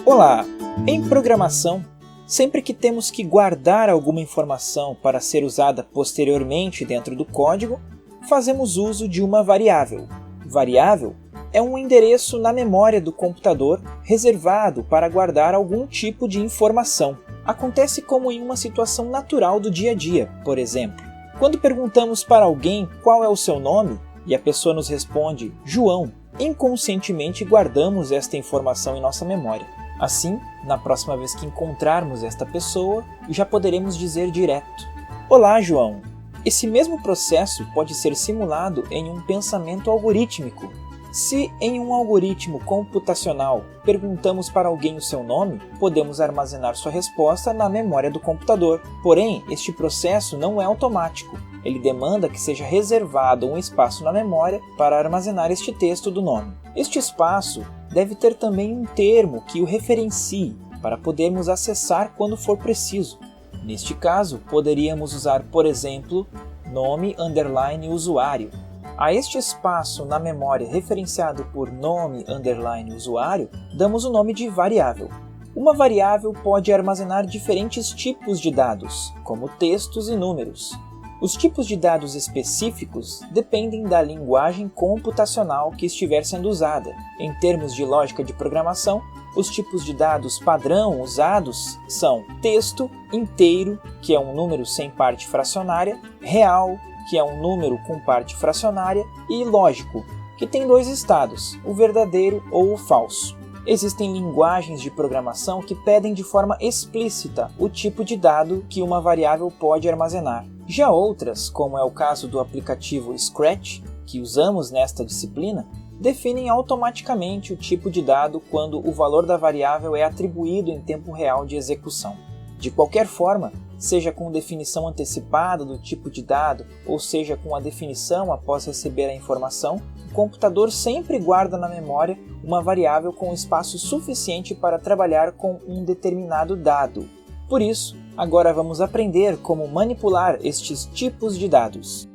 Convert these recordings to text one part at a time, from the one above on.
Olá! Em programação, sempre que temos que guardar alguma informação para ser usada posteriormente dentro do código, fazemos uso de uma variável. Variável é um endereço na memória do computador reservado para guardar algum tipo de informação. Acontece como em uma situação natural do dia a dia, por exemplo. Quando perguntamos para alguém qual é o seu nome e a pessoa nos responde João, inconscientemente guardamos esta informação em nossa memória. Assim, na próxima vez que encontrarmos esta pessoa, já poderemos dizer direto: Olá, João! Esse mesmo processo pode ser simulado em um pensamento algorítmico. Se em um algoritmo computacional perguntamos para alguém o seu nome, podemos armazenar sua resposta na memória do computador. Porém, este processo não é automático. Ele demanda que seja reservado um espaço na memória para armazenar este texto do nome. Este espaço deve ter também um termo que o referencie para podermos acessar quando for preciso. Neste caso, poderíamos usar, por exemplo, nome_usuário. A este espaço na memória referenciado por nome_usuário, damos o nome de variável. Uma variável pode armazenar diferentes tipos de dados, como textos e números. Os tipos de dados específicos dependem da linguagem computacional que estiver sendo usada. Em termos de lógica de programação, os tipos de dados padrão usados são texto, inteiro, que é um número sem parte fracionária, real, que é um número com parte fracionária, e lógico, que tem dois estados, o verdadeiro ou o falso. Existem linguagens de programação que pedem de forma explícita o tipo de dado que uma variável pode armazenar. Já outras, como é o caso do aplicativo Scratch, que usamos nesta disciplina, definem automaticamente o tipo de dado quando o valor da variável é atribuído em tempo real de execução. De qualquer forma, seja com definição antecipada do tipo de dado, ou seja com a definição após receber a informação, o computador sempre guarda na memória uma variável com espaço suficiente para trabalhar com um determinado dado. Por isso, agora vamos aprender como manipular estes tipos de dados.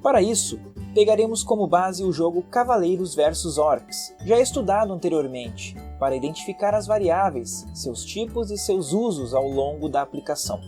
Para isso, pegaremos como base o jogo Cavaleiros vs Orcs, já estudado anteriormente, para identificar as variáveis, seus tipos e seus usos ao longo da aplicação.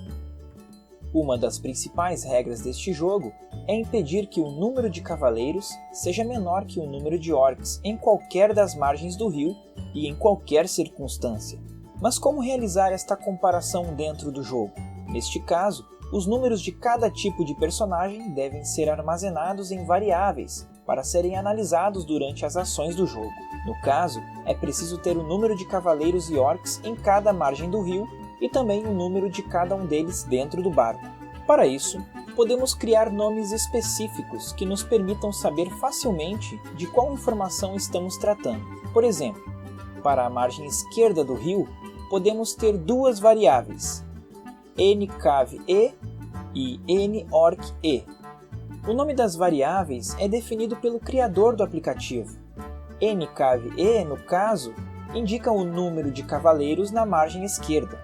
Uma das principais regras deste jogo é impedir que o número de cavaleiros seja menor que o número de orcs em qualquer das margens do rio e em qualquer circunstância. Mas como realizar esta comparação dentro do jogo? Neste caso, os números de cada tipo de personagem devem ser armazenados em variáveis para serem analisados durante as ações do jogo. No caso, é preciso ter o número de cavaleiros e orcs em cada margem do rio e também o número de cada um deles dentro do barco. Para isso, podemos criar nomes específicos que nos permitam saber facilmente de qual informação estamos tratando. Por exemplo, para a margem esquerda do rio, podemos ter duas variáveis, ncave e norce. O nome das variáveis é definido pelo criador do aplicativo. ncave, no caso, indica o número de cavaleiros na margem esquerda.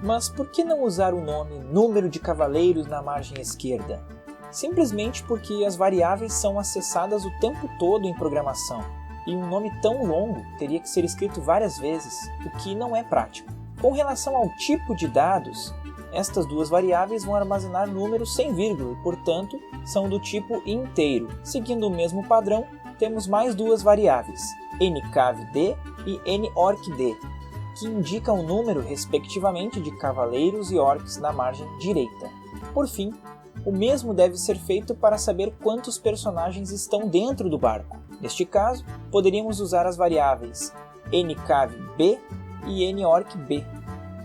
Mas por que não usar o nome número de cavaleiros na margem esquerda? Simplesmente porque as variáveis são acessadas o tempo todo em programação, e um nome tão longo teria que ser escrito várias vezes, o que não é prático. Com relação ao tipo de dados, estas duas variáveis vão armazenar números sem vírgula e, portanto, são do tipo inteiro. Seguindo o mesmo padrão, temos mais duas variáveis, ncavd e norcd, que indicam o número, respectivamente, de cavaleiros e orcs na margem direita. Por fim, o mesmo deve ser feito para saber quantos personagens estão dentro do barco. Neste caso, poderíamos usar as variáveis ncavb e norcb,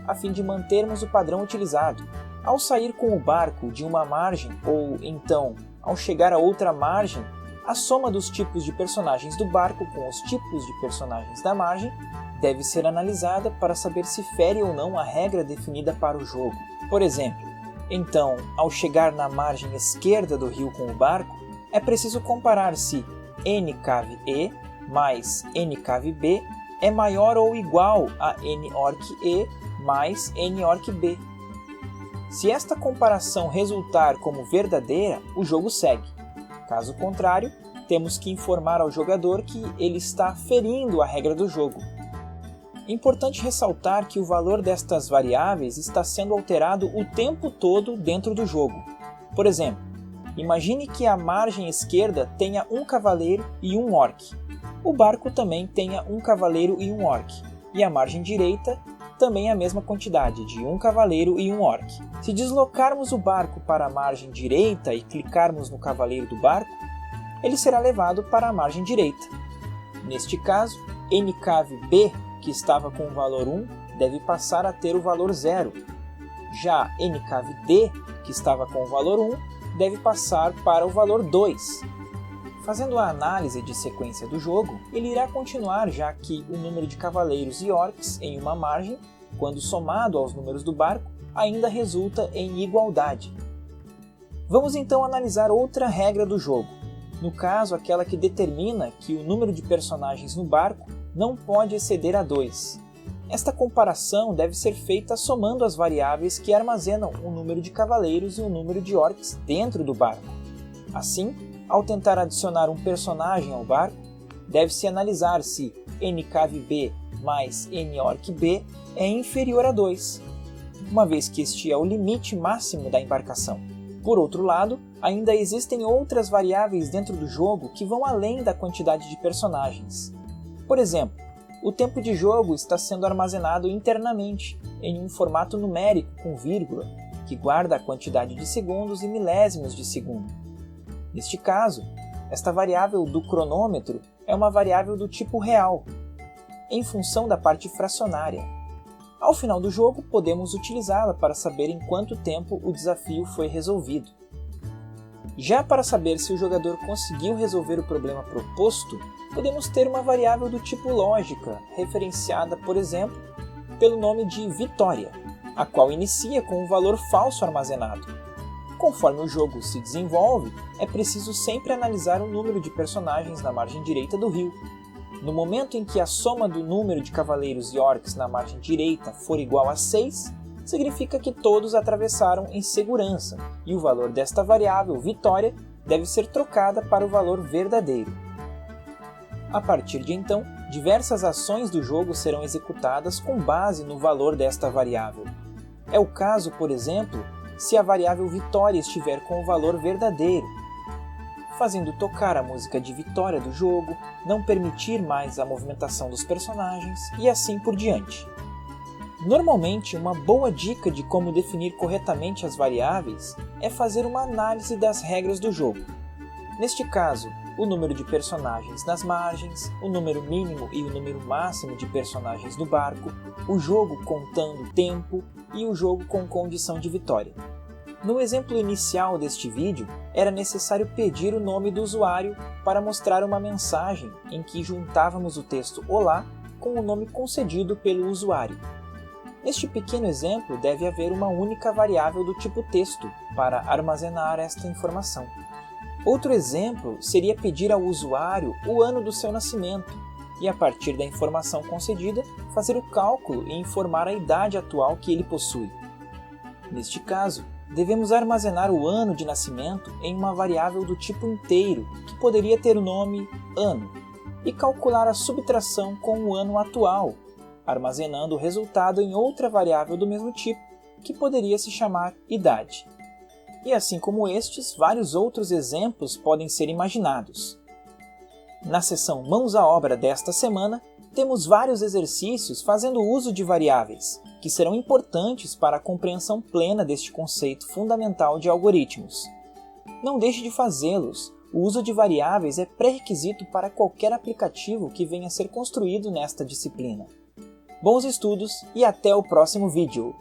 a fim de mantermos o padrão utilizado. Ao sair com o barco de uma margem, ou então ao chegar a outra margem, a soma dos tipos de personagens do barco com os tipos de personagens da margem deve ser analisada para saber se fere ou não a regra definida para o jogo. Por exemplo, então, ao chegar na margem esquerda do rio com o barco, é preciso comparar se ncave mais ncavb é maior ou igual a norce mais norcb. Se esta comparação resultar como verdadeira, o jogo segue. Caso contrário, temos que informar ao jogador que ele está ferindo a regra do jogo. É importante ressaltar que o valor destas variáveis está sendo alterado o tempo todo dentro do jogo. Por exemplo, imagine que a margem esquerda tenha um cavaleiro e um orc. O barco também tenha um cavaleiro e um orc. E a margem direita também a mesma quantidade, de um cavaleiro e um orc. Se deslocarmos o barco para a margem direita e clicarmos no cavaleiro do barco, ele será levado para a margem direita. Neste caso, NCAV-B, que estava com o valor 1, deve passar a ter o valor 0. Já NCAV-D, que estava com o valor 1, deve passar para o valor 2. Fazendo a análise de sequência do jogo, ele irá continuar, já que o número de cavaleiros e orcs em uma margem, quando somado aos números do barco, ainda resulta em igualdade. Vamos então analisar outra regra do jogo, no caso aquela que determina que o número de personagens no barco não pode exceder a 2. Esta comparação deve ser feita somando as variáveis que armazenam o número de cavaleiros e o número de orcs dentro do barco. Assim, ao tentar adicionar um personagem ao barco, deve-se analisar se NCAV-B mais NORC-B é inferior a 2, uma vez que este é o limite máximo da embarcação. Por outro lado, ainda existem outras variáveis dentro do jogo que vão além da quantidade de personagens. Por exemplo, o tempo de jogo está sendo armazenado internamente, em um formato numérico com vírgula, que guarda a quantidade de segundos e milésimos de segundo. Neste caso, esta variável do cronômetro é uma variável do tipo real, em função da parte fracionária. Ao final do jogo, podemos utilizá-la para saber em quanto tempo o desafio foi resolvido. Já para saber se o jogador conseguiu resolver o problema proposto, podemos ter uma variável do tipo lógica, referenciada, por exemplo, pelo nome de vitória, a qual inicia com um valor falso armazenado. Conforme o jogo se desenvolve, é preciso sempre analisar o número de personagens na margem direita do rio. No momento em que a soma do número de cavaleiros e orcs na margem direita for igual a 6, significa que todos atravessaram em segurança, e o valor desta variável, vitória, deve ser trocada para o valor verdadeiro. A partir de então, diversas ações do jogo serão executadas com base no valor desta variável. É o caso, por exemplo, se a variável vitória estiver com o valor verdadeiro, fazendo tocar a música de vitória do jogo, não permitir mais a movimentação dos personagens e assim por diante. Normalmente, uma boa dica de como definir corretamente as variáveis é fazer uma análise das regras do jogo. Neste caso, o número de personagens nas margens, o número mínimo e o número máximo de personagens no barco, o jogo contando tempo e o jogo com condição de vitória. No exemplo inicial deste vídeo, era necessário pedir o nome do usuário para mostrar uma mensagem em que juntávamos o texto Olá com o nome concedido pelo usuário. Neste pequeno exemplo, deve haver uma única variável do tipo texto para armazenar esta informação. Outro exemplo seria pedir ao usuário o ano do seu nascimento e, a partir da informação concedida, fazer o cálculo e informar a idade atual que ele possui. Neste caso, devemos armazenar o ano de nascimento em uma variável do tipo inteiro, que poderia ter o nome ano, e calcular a subtração com o ano atual, armazenando o resultado em outra variável do mesmo tipo, que poderia se chamar idade. E assim como estes, vários outros exemplos podem ser imaginados. Na seção Mãos à Obra desta semana, temos vários exercícios fazendo uso de variáveis, que serão importantes para a compreensão plena deste conceito fundamental de algoritmos. Não deixe de fazê-los. O uso de variáveis é pré-requisito para qualquer aplicativo que venha a ser construído nesta disciplina. Bons estudos e até o próximo vídeo!